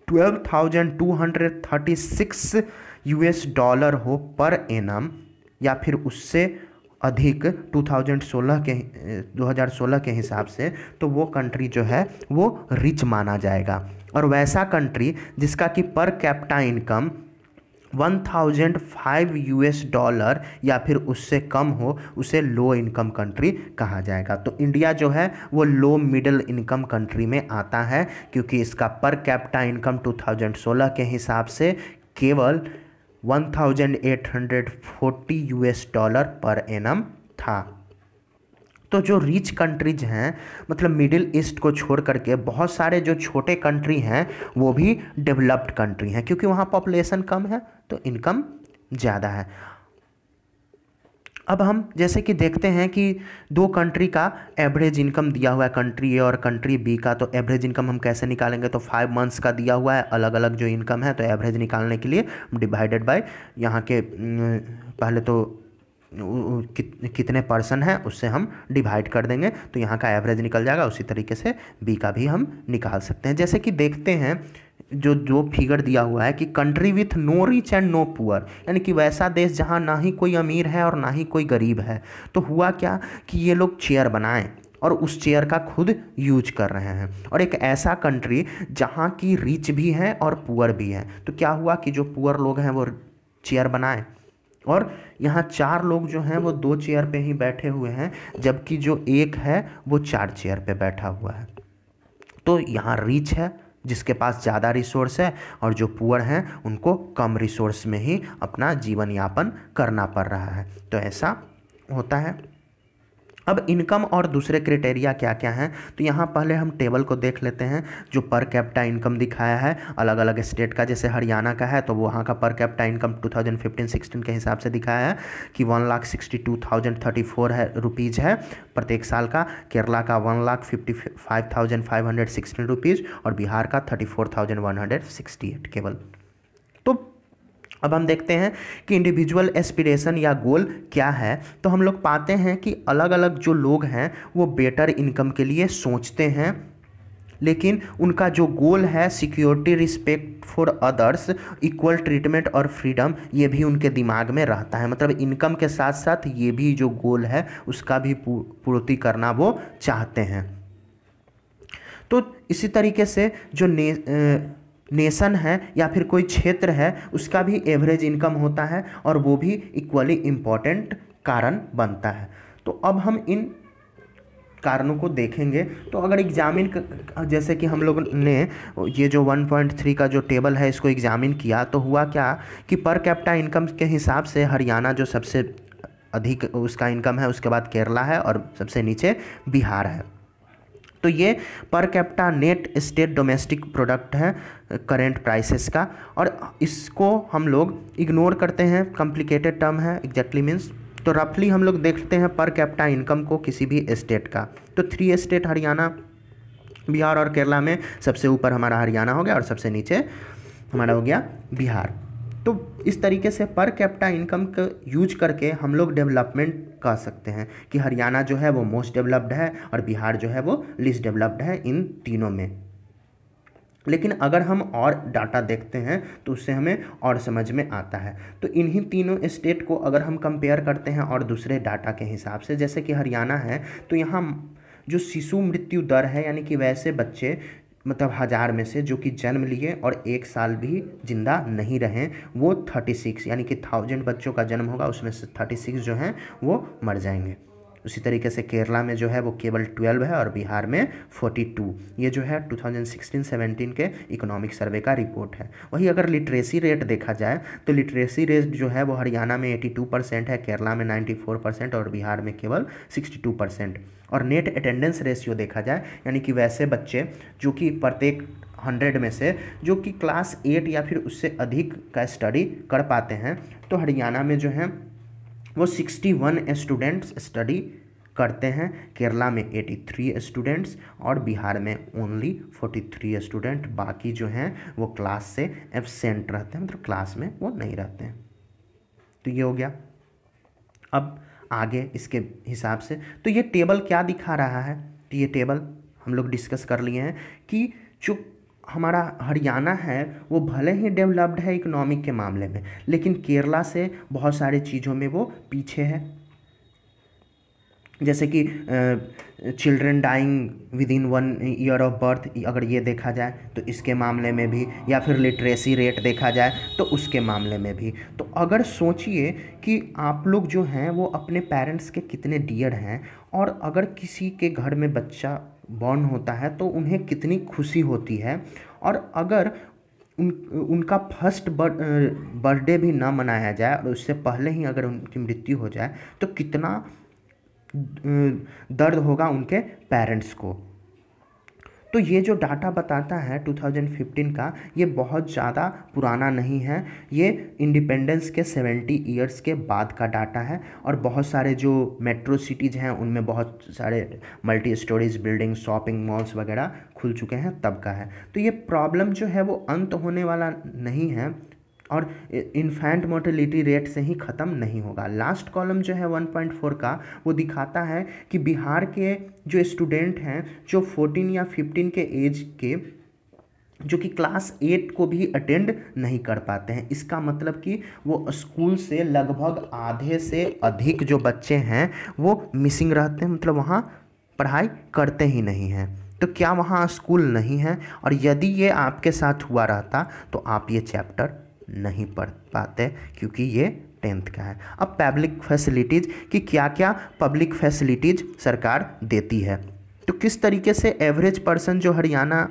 $12,236 US हो पर एनम या फिर उससे अधिक 2016 के हिसाब से, तो वो कंट्री जो है वो रिच माना जाएगा। और वैसा कंट्री जिसका कि पर कैपिटा इनकम 1005 US या फिर उससे कम हो उसे लो इनकम कंट्री कहा जाएगा। तो इंडिया जो है वो लो मिडिल इनकम कंट्री में आता है, क्योंकि इसका पर कैपिटा इनकम 2016 के हिसाब से केवल 1840 US पर एनम था। तो जो रिच कंट्रीज हैं मतलब मिडिल ईस्ट को छोड़ करके बहुत सारे जो छोटे कंट्री हैं वो भी डेवलप्ड कंट्री हैं, क्योंकि वहाँ पॉपुलेशन कम है तो इनकम ज़्यादा है। अब हम जैसे कि देखते हैं कि दो कंट्री का एवरेज इनकम दिया हुआ है, कंट्री ए और कंट्री बी का। तो एवरेज इनकम हम कैसे निकालेंगे, तो 5 मंथ्स का दिया हुआ है अलग अलग जो इनकम है, तो एवरेज निकालने के लिए डिवाइडेड बाय यहाँ के पहले तो कितने पर्सन है उससे हम डिवाइड कर देंगे, तो यहाँ का एवरेज निकल जाएगा। उसी तरीके से बी का भी हम निकाल सकते हैं। जैसे कि देखते हैं जो फिगर दिया हुआ है कि country with no rich and no poor, यानी कि वैसा देश जहाँ ना ही कोई अमीर है और ना ही कोई गरीब है। तो हुआ क्या कि ये लोग चेयर बनाएं और उस चेयर का खुद यूज कर रहे हैं। और एक ऐसा कंट्री जहाँ की रिच भी है और पुअर भी है, तो क्या हुआ कि जो पुअर लोग हैं वो चेयर बनाए और यहाँ 4 लोग जो हैं वो 2 चेयर पे ही बैठे हुए हैं, जबकि जो एक है वो 4 चेयर पे बैठा हुआ है। तो यहाँ रिच है जिसके पास ज़्यादा रिसोर्स है, और जो पुअर हैं उनको कम रिसोर्स में ही अपना जीवन यापन करना पड़ रहा है। तो ऐसा होता है। अब इनकम और दूसरे क्राइटेरिया क्या क्या हैं, तो यहाँ पहले हम टेबल को देख लेते हैं जो पर कैपिटा इनकम दिखाया है अलग अलग स्टेट का। जैसे हरियाणा का है तो वहाँ का पर कैपिटा इनकम 2015-16 के हिसाब से दिखाया है कि 1,62,034 है रुपीज़ है प्रत्येक साल का। केरला का 1,55,516 रुपीज़ और बिहार का 34,168 केवल। तो अब हम देखते हैं कि इंडिविजुअल एस्पिरेशन या गोल क्या है। तो हम लोग पाते हैं कि अलग अलग जो लोग हैं वो बेटर इनकम के लिए सोचते हैं, लेकिन उनका जो गोल है security, respect for others, equal treatment और फ्रीडम, ये भी उनके दिमाग में रहता है। मतलब इनकम के साथ साथ ये भी जो गोल है उसका भी पूर्ति करना वो चाहते हैं। तो इसी तरीके से जो नेशन है या फिर कोई क्षेत्र है उसका भी एवरेज इनकम होता है और वो भी इक्वली इम्पॉर्टेंट कारण बनता है। तो अब हम इन कारणों को देखेंगे। तो अगर एग्जामिन जैसे कि हम लोग ने ये जो 1.3 का जो टेबल है इसको एग्जामिन किया तो हुआ क्या कि पर कैपिटा इनकम के हिसाब से हरियाणा जो सबसे अधिक उसका इनकम है, उसके बाद केरला है और सबसे नीचे बिहार है। तो ये per capita net state domestic product है करेंट प्राइसेस का, और इसको हम लोग इग्नोर करते हैं, कॉम्प्लिकेटेड टर्म है एग्जैक्टली मीन्स। तो रफली हम लोग देखते हैं पर कैपिटा इनकम को किसी भी स्टेट का। तो 3 स्टेट हरियाणा, बिहार और केरला में सबसे ऊपर हमारा हरियाणा हो गया और सबसे नीचे हमारा हो गया बिहार। तो इस तरीके से पर कैपिटा इनकम का यूज करके हम लोग डेवलपमेंट कह सकते हैं कि हरियाणा जो है वो मोस्ट डेवलप्ड है और बिहार जो है वो लीस्ट डेवलप्ड है इन तीनों में। लेकिन अगर हम और डाटा देखते हैं तो उससे हमें और समझ में आता है। तो इन्हीं तीनों स्टेट को अगर हम कंपेयर करते हैं और दूसरे डाटा के हिसाब से, जैसे कि हरियाणा है तो यहाँ जो शिशु मृत्यु दर है यानी कि वैसे बच्चे मतलब 1000 में से जो कि जन्म लिए और 1 साल भी जिंदा नहीं रहे वो 36 यानी कि 1000 बच्चों का जन्म होगा उसमें से 36 जो हैं वो मर जाएंगे। उसी तरीके से केरला में जो है वो केवल 12 है और बिहार में 42। ये जो है 2016-17 के इकोनॉमिक सर्वे का रिपोर्ट है। वही अगर लिटरेसी रेट देखा जाए तो लिटरेसी रेट जो है वो हरियाणा में 82% है, केरला में 94% और बिहार में केवल 62%। और नेट अटेंडेंस रेशियो देखा जाए यानी कि वैसे बच्चे जो कि प्रत्येक 100 में से जो कि क्लास 8 या फिर उससे अधिक का स्टडी कर पाते हैं, तो हरियाणा में जो है वो 61 स्टूडेंट्स स्टडी करते हैं, केरला में 83 स्टूडेंट्स और बिहार में ओनली 43 स्टूडेंट। बाकी जो हैं वो क्लास से एब्सेंट रहते हैं, मतलब क्लास में वो नहीं रहते हैं। तो ये हो गया। अब आगे इसके हिसाब से तो ये टेबल क्या दिखा रहा है, तो ये टेबल हम लोग डिस्कस कर लिए हैं कि जो हमारा हरियाणा है वो भले ही डेवलप्ड है इकोनॉमिक के मामले में, लेकिन केरला से बहुत सारी चीज़ों में वो पीछे है। जैसे कि children dying within 1 year of birth, अगर ये देखा जाए तो इसके मामले में भी, या फिर लिटरेसी रेट देखा जाए तो उसके मामले में भी। तो अगर सोचिए कि आप लोग जो हैं वो अपने पेरेंट्स के कितने डियर हैं, और अगर किसी के घर में बच्चा बॉर्न होता है तो उन्हें कितनी खुशी होती है, और अगर उनका फर्स्ट बर्थडे भी ना मनाया जाए और उससे पहले ही अगर उनकी मृत्यु हो जाए तो कितना दर्द होगा उनके पेरेंट्स को। तो ये जो डाटा बताता है 2015 का, ये बहुत ज़्यादा पुराना नहीं है, ये इंडिपेंडेंस के 70 ईयर्स के बाद का डाटा है। और बहुत सारे जो मेट्रो सिटीज़ हैं उनमें बहुत सारे multi storeys building, shopping malls वगैरह खुल चुके हैं तब का है। तो ये प्रॉब्लम जो है वो अंत होने वाला नहीं है और इन्फेंट मोर्टेलिटी रेट से ही ख़त्म नहीं होगा। लास्ट कॉलम जो है 1.4 का वो दिखाता है कि बिहार के जो स्टूडेंट हैं जो 14 या 15 के एज के जो कि क्लास 8 को भी अटेंड नहीं कर पाते हैं। इसका मतलब कि वो स्कूल से लगभग आधे से अधिक जो बच्चे हैं वो मिसिंग रहते हैं, मतलब वहाँ पढ़ाई करते ही नहीं हैं। तो क्या वहाँ स्कूल नहीं है? और यदि ये आपके साथ हुआ रहता तो आप ये चैप्टर नहीं पढ़ पाते क्योंकि ये 10th का है। अब पब्लिक फैसिलिटीज़ कि क्या क्या पब्लिक फैसिलिटीज़ सरकार देती है। तो किस तरीके से एवरेज पर्सन जो हरियाणा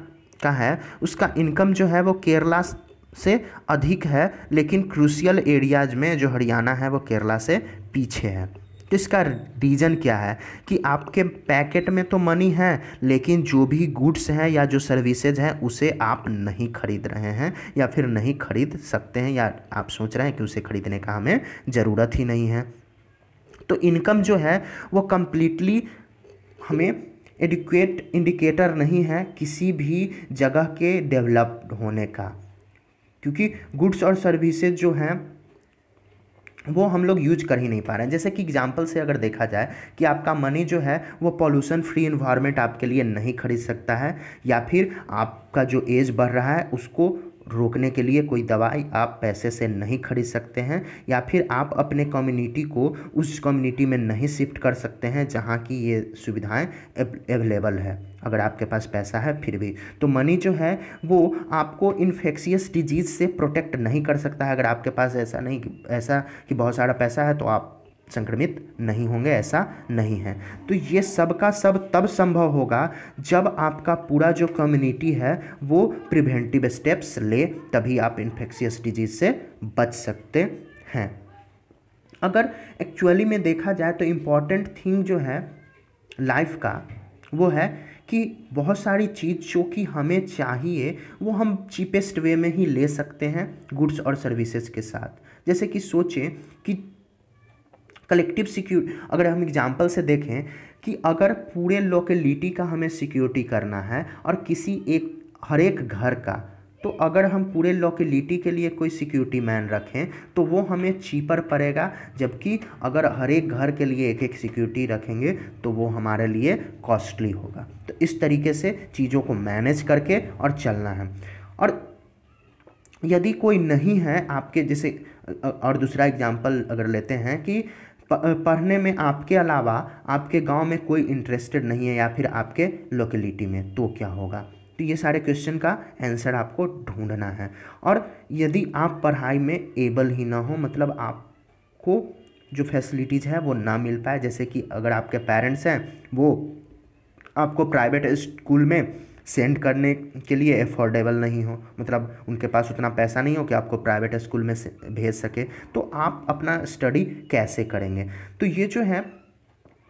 का है उसका इनकम जो है वो केरला से अधिक है, लेकिन क्रूशियल एरियाज में जो हरियाणा है वो केरला से पीछे है। तो इसका रीज़न क्या है कि आपके पैकेट में तो मनी है लेकिन जो भी गुड्स हैं या जो सर्विसेज हैं उसे आप नहीं खरीद रहे हैं या फिर नहीं खरीद सकते हैं, या आप सोच रहे हैं कि उसे खरीदने का हमें ज़रूरत ही नहीं है। तो इनकम जो है वो कम्प्लीटली हमें एडिक्वेट इंडिकेटर नहीं है किसी भी जगह के डेवलप्ड होने का, क्योंकि गुड्स और सर्विसेज जो हैं वो हम लोग यूज कर ही नहीं पा रहे हैं। जैसे कि एग्जांपल से अगर देखा जाए कि आपका मनी जो है वो पॉल्यूशन फ्री इन्वायरमेंट आपके लिए नहीं खरीद सकता है, या फिर आपका जो एज बढ़ रहा है उसको रोकने के लिए कोई दवाई आप पैसे से नहीं खरीद सकते हैं, या फिर आप अपने कम्युनिटी को उस कम्युनिटी में नहीं शिफ्ट कर सकते हैं जहाँ की ये सुविधाएं अवेलेबल है अगर आपके पास पैसा है फिर भी। तो मनी जो है वो आपको इन्फेक्शियस डिजीज़ से प्रोटेक्ट नहीं कर सकता है। अगर आपके पास ऐसा कि बहुत सारा पैसा है तो आप संक्रमित नहीं होंगे, ऐसा नहीं है। तो ये सब का सब तब संभव होगा जब आपका पूरा जो कम्युनिटी है वो प्रिवेंटिव स्टेप्स ले, तभी आप इन्फेक्शियस डिजीज़ से बच सकते हैं। अगर एक्चुअली में देखा जाए तो इम्पॉर्टेंट थिंग जो है लाइफ का वो है कि बहुत सारी चीज़ जो कि हमें चाहिए वो हम चीपेस्ट वे में ही ले सकते हैं गुड्स और सर्विसेज के साथ। जैसे कि सोचें कि कलेक्टिव सिक्योरिटी, अगर हम एग्जांपल से देखें कि अगर पूरे लोकेलिटी का हमें सिक्योरिटी करना है और हर एक घर का, तो अगर हम पूरे लोकेलिटी के लिए कोई सिक्योरिटी मैन रखें तो वो हमें चीपर पड़ेगा, जबकि अगर हर एक घर के लिए एक एक सिक्योरिटी रखेंगे तो वो हमारे लिए कॉस्टली होगा। तो इस तरीके से चीज़ों को मैनेज करके और चलना है। और यदि कोई नहीं है आपके जैसे, और दूसरा एग्जांपल अगर लेते हैं कि पढ़ने में आपके अलावा आपके गांव में कोई इंटरेस्टेड नहीं है या फिर आपके लोकेलिटी में, तो क्या होगा। तो ये सारे क्वेश्चन का आंसर आपको ढूंढना है। और यदि आप पढ़ाई में एबल ही ना हो, मतलब आपको जो फैसिलिटीज़ है वो ना मिल पाए, जैसे कि अगर आपके पेरेंट्स हैं वो आपको प्राइवेट स्कूल में सेंड करने के लिए अफोर्डेबल नहीं हो, मतलब उनके पास उतना पैसा नहीं हो कि आपको प्राइवेट स्कूल में भेज सके, तो आप अपना स्टडी कैसे करेंगे। तो ये जो है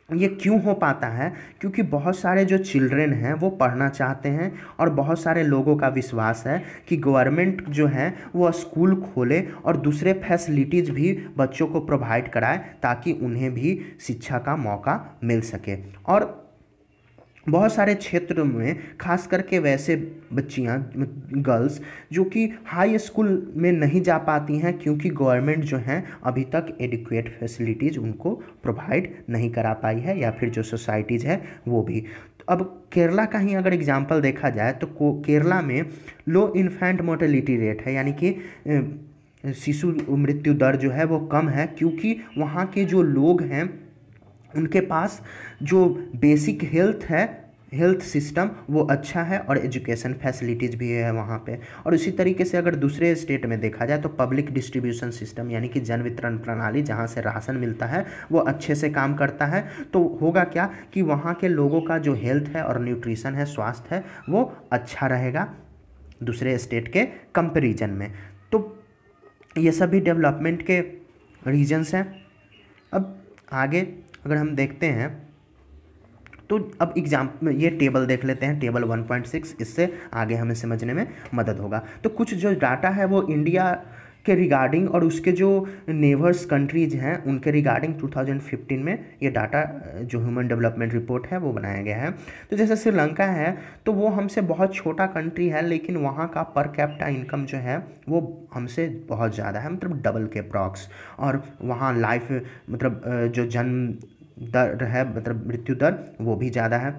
ये क्यों हो पाता है, क्योंकि बहुत सारे जो चिल्ड्रेन हैं वो पढ़ना चाहते हैं और बहुत सारे लोगों का विश्वास है कि गवर्नमेंट जो है वो स्कूल खोले और दूसरे फैसिलिटीज़ भी बच्चों को प्रोवाइड कराए ताकि उन्हें भी शिक्षा का मौका मिल सके। और बहुत सारे क्षेत्रों में खास करके वैसे बच्चियां गर्ल्स जो कि हाई स्कूल में नहीं जा पाती हैं क्योंकि गवर्नमेंट जो है अभी तक एडिक्वेट फैसिलिटीज़ उनको प्रोवाइड नहीं करा पाई है, या फिर जो सोसाइटीज़ है वो भी। तो अब केरला का ही अगर एग्जांपल देखा जाए तो केरला में लो इन्फेंट मोर्टेलिटी रेट है, यानी कि शिशु मृत्यु दर जो है वो कम है, क्योंकि वहाँ के जो लोग हैं उनके पास जो बेसिक हेल्थ सिस्टम वो अच्छा है और एजुकेशन फैसिलिटीज़ भी है वहाँ पे। और इसी तरीके से अगर दूसरे स्टेट में देखा जाए तो पब्लिक डिस्ट्रीब्यूशन सिस्टम यानी कि जन वितरण प्रणाली जहाँ से राशन मिलता है वो अच्छे से काम करता है। तो होगा क्या कि वहाँ के लोगों का जो हेल्थ है और न्यूट्रिशन है, स्वास्थ्य है, वो अच्छा रहेगा दूसरे स्टेट के कंपेरिजन में। तो ये सभी डेवलपमेंट के रीजन्स हैं। अब आगे अगर हम देखते हैं तो अब ये टेबल देख लेते हैं, टेबल 1.6, इससे आगे हमें समझने में मदद होगा। तो कुछ जो डाटा है वो इंडिया के रिगार्डिंग और उसके जो नेबर्स कंट्रीज़ हैं उनके रिगार्डिंग 2015 में ये डाटा जो ह्यूमन डेवलपमेंट रिपोर्ट है वो बनाया गया है। तो जैसे श्रीलंका है तो वो हमसे बहुत छोटा कंट्री है, लेकिन वहाँ का पर कैपिटा इनकम जो है वो हमसे बहुत ज़्यादा है, मतलब डबल के अप्रॉक्स। और वहाँ लाइफ मतलब जो जन्म दर है, मतलब मृत्यु दर वो भी ज़्यादा है,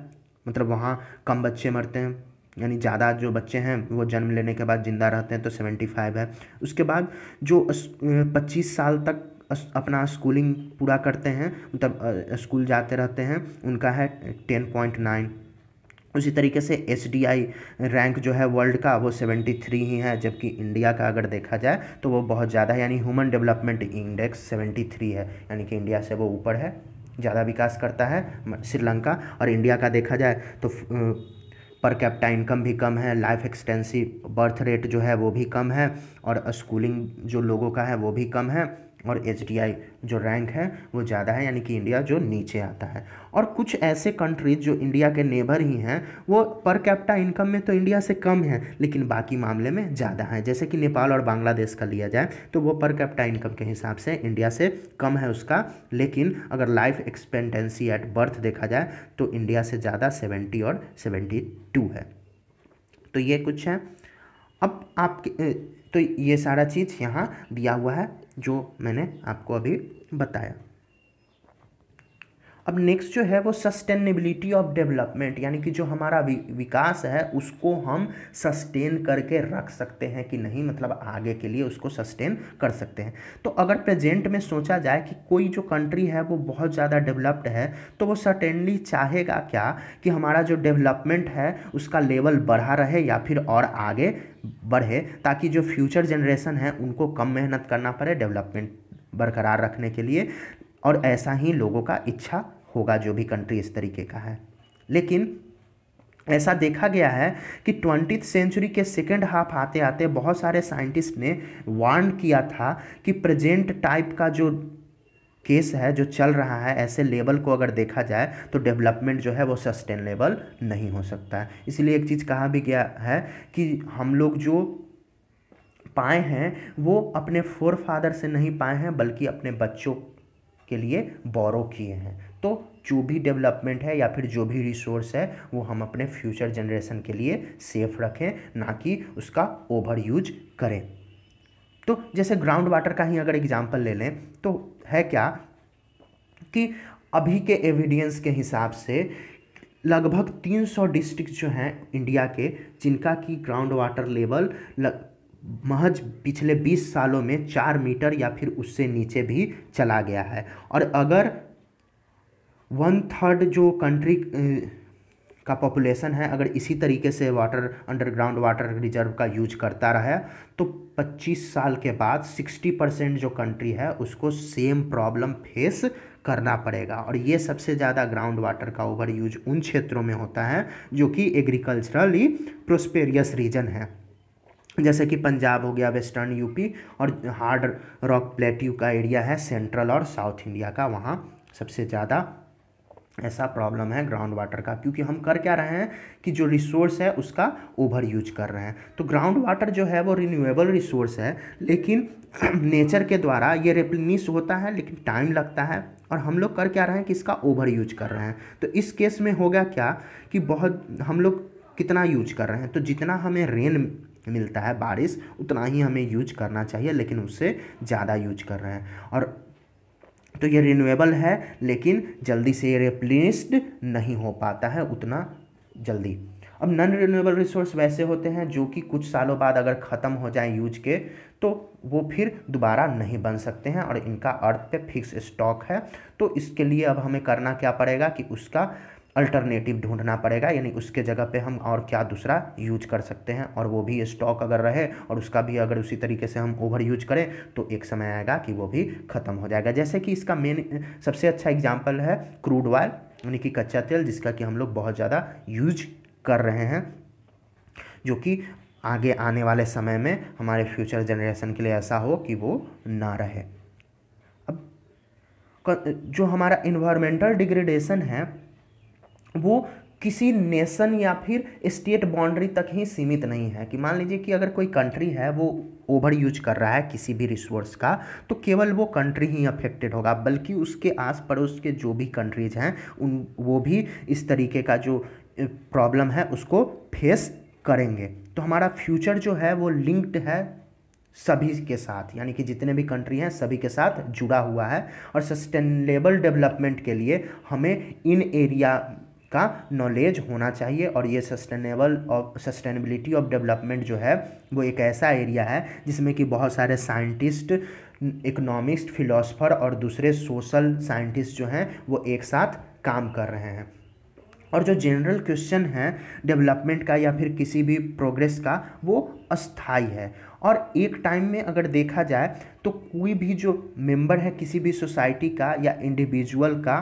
मतलब वहाँ कम बच्चे मरते हैं, यानी ज़्यादा जो बच्चे हैं वो जन्म लेने के बाद ज़िंदा रहते हैं, तो 75 है। उसके बाद जो 25 साल तक अपना स्कूलिंग पूरा करते हैं, मतलब स्कूल जाते रहते हैं, उनका है 10.9। उसी तरीके से SDI रैंक जो है वर्ल्ड का वो 73 ही है, जबकि इंडिया का अगर देखा जाए तो वो बहुत ज़्यादा है, यानी ह्यूमन डेवलपमेंट इंडेक्स 73 है, यानी कि इंडिया से वो ऊपर है, ज़्यादा विकास करता है श्रीलंका। और इंडिया का देखा जाए तो पर कैपिटा इनकम भी कम है, लाइफ एक्सपेक्टेंसी बर्थ रेट जो है वो भी कम है, और स्कूलिंग जो लोगों का है वो भी कम है, और HDI जो रैंक है वो ज़्यादा है, यानी कि इंडिया जो नीचे आता है। और कुछ ऐसे कंट्रीज जो इंडिया के नेबर ही हैं वो पर कैपिटा इनकम में तो इंडिया से कम है लेकिन बाकी मामले में ज़्यादा है, जैसे कि नेपाल और बांग्लादेश का लिया जाए तो वो पर कैपिटा इनकम के हिसाब से इंडिया से कम है उसका, लेकिन अगर लाइफ एक्सपेक्टेंसी एट बर्थ देखा जाए तो इंडिया से ज़्यादा 70 और 72 है। तो ये कुछ है। अब आपके तो ये सारा चीज़ यहाँ दिया हुआ है जो मैंने आपको अभी बताया। अब नेक्स्ट जो है वो सस्टेनेबिलिटी ऑफ डेवलपमेंट, यानी कि जो हमारा विकास है उसको हम सस्टेन करके रख सकते हैं कि नहीं, मतलब आगे के लिए उसको सस्टेन कर सकते हैं। तो अगर प्रेजेंट में सोचा जाए कि कोई जो कंट्री है वो बहुत ज़्यादा डेवलप्ड है, तो वो सर्टेनली चाहेगा क्या कि हमारा जो डेवलपमेंट है उसका लेवल बढ़ा रहे या फिर और आगे बढ़े, ताकि जो फ्यूचर जनरेशन है उनको कम मेहनत करना पड़े डेवलपमेंट बरकरार रखने के लिए। और ऐसा ही लोगों का इच्छा होगा जो भी कंट्री इस तरीके का है। लेकिन ऐसा देखा गया है कि 20th सेंचुरी के सेकेंड हाफ आते आते बहुत सारे साइंटिस्ट ने वार्न किया था कि प्रेजेंट टाइप का जो केस है जो चल रहा है, ऐसे लेवल को अगर देखा जाए तो डेवलपमेंट जो है वो सस्टेनेबल नहीं हो सकता है। इसलिए एक चीज़ कहा भी गया है कि हम लोग जो पाए हैं वो अपने फोर फादर से नहीं पाए हैं, बल्कि अपने बच्चों के लिए बोरो किए हैं। तो जो भी डेवलपमेंट है या फिर जो भी रिसोर्स है वो हम अपने फ्यूचर जनरेशन के लिए सेफ रखें, ना कि उसका ओवर यूज करें। तो जैसे ग्राउंड वाटर का ही अगर एग्जांपल ले लें तो है क्या कि अभी के एविडेंस के हिसाब से लगभग 300 डिस्ट्रिक्ट जो हैं इंडिया के, जिनका कि ग्राउंड वाटर लेवल महज पिछले 20 सालों में 4 मीटर या फिर उससे नीचे भी चला गया है। और अगर 1/3 जो कंट्री का पॉपुलेशन है अगर इसी तरीके से वाटर अंडरग्राउंड वाटर रिजर्व का यूज करता रहा तो 25 साल के बाद 60% जो कंट्री है उसको सेम प्रॉब्लम फेस करना पड़ेगा। और ये सबसे ज़्यादा ग्राउंड वाटर का ओवर यूज उन क्षेत्रों में होता है जो कि एग्रीकल्चरली प्रोस्पेरियस रीजन है, जैसे कि पंजाब हो गया, वेस्टर्न यूपी, और हार्ड रॉक प्लेट्यू का एरिया है सेंट्रल और साउथ इंडिया का, वहाँ सबसे ज़्यादा ऐसा प्रॉब्लम है ग्राउंड वाटर का। क्योंकि हम कर क्या रहे हैं कि जो रिसोर्स है उसका ओवर यूज कर रहे हैं। तो ग्राउंड वाटर जो है वो रिन्यूएबल रिसोर्स है, लेकिन नेचर के द्वारा ये रिप्लेनिश होता है, लेकिन टाइम लगता है। और हम लोग कर क्या रहे हैं कि इसका ओवर यूज कर रहे हैं। तो इस केस में होगा क्या कि बहुत हम लोग कितना यूज कर रहे हैं, तो जितना हमें रेन मिलता है बारिश उतना ही हमें यूज करना चाहिए, लेकिन उससे ज़्यादा यूज कर रहे हैं। और तो ये रिन्यूएबल है, लेकिन जल्दी से ये रिप्लेनिश्ड नहीं हो पाता है उतना जल्दी। अब नॉन रिन्यूएबल रिसोर्स वैसे होते हैं जो कि कुछ सालों बाद अगर ख़त्म हो जाए यूज के, तो वो फिर दोबारा नहीं बन सकते हैं और इनका अर्थ पे फिक्स स्टॉक है। तो इसके लिए अब हमें करना क्या पड़ेगा कि उसका अल्टरनेटिव ढूंढना पड़ेगा, यानी उसके जगह पे हम और क्या दूसरा यूज कर सकते हैं। और वो भी स्टॉक अगर रहे और उसका भी अगर उसी तरीके से हम ओवर यूज करें तो एक समय आएगा कि वो भी ख़त्म हो जाएगा। जैसे कि इसका मेन सबसे अच्छा एग्जांपल है क्रूड ऑयल, यानी कि कच्चा तेल, जिसका कि हम लोग बहुत ज़्यादा यूज कर रहे हैं, जो कि आगे आने वाले समय में हमारे फ्यूचर जनरेशन के लिए ऐसा हो कि वो ना रहे। अब जो हमारा इन्वायरमेंटल डिग्रेडेशन है वो किसी नेशन या फिर स्टेट बाउंड्री तक ही सीमित नहीं है। कि मान लीजिए कि अगर कोई कंट्री है वो ओवर यूज कर रहा है किसी भी रिसोर्स का, तो केवल वो कंट्री ही अफेक्टेड होगा, बल्कि उसके आस पड़ोस के जो भी कंट्रीज हैं वो भी इस तरीके का जो प्रॉब्लम है उसको फेस करेंगे। तो हमारा फ्यूचर जो है वो लिंक्ड है सभी के साथ, यानी कि जितने भी कंट्री हैं सभी के साथ जुड़ा हुआ है। और सस्टेनेबल डेवलपमेंट के लिए हमें इन एरिया का नॉलेज होना चाहिए। और ये सस्टेनेबिलिटी ऑफ डेवलपमेंट जो है वो एक ऐसा एरिया है जिसमें कि बहुत सारे साइंटिस्ट, इकोनॉमिस्ट, फिलोसफर और दूसरे सोशल साइंटिस्ट जो हैं वो एक साथ काम कर रहे हैं। और जो जनरल क्वेश्चन है डेवलपमेंट का या फिर किसी भी प्रोग्रेस का, वो अस्थाई है। और एक टाइम में अगर देखा जाए तो कोई भी जो मेंबर है किसी भी सोसाइटी का या इंडिविजुअल का,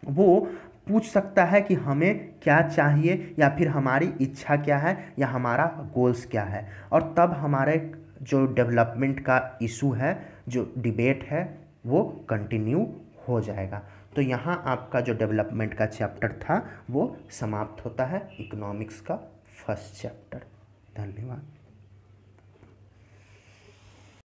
वो पूछ सकता है कि हमें क्या चाहिए या फिर हमारी इच्छा क्या है या हमारा गोल्स क्या है। और तब हमारे जो डेवलपमेंट का इशू है, जो डिबेट है, वो कंटिन्यू हो जाएगा। तो यहाँ आपका जो डेवलपमेंट का चैप्टर था वो समाप्त होता है, इकोनॉमिक्स का फर्स्ट चैप्टर। धन्यवाद।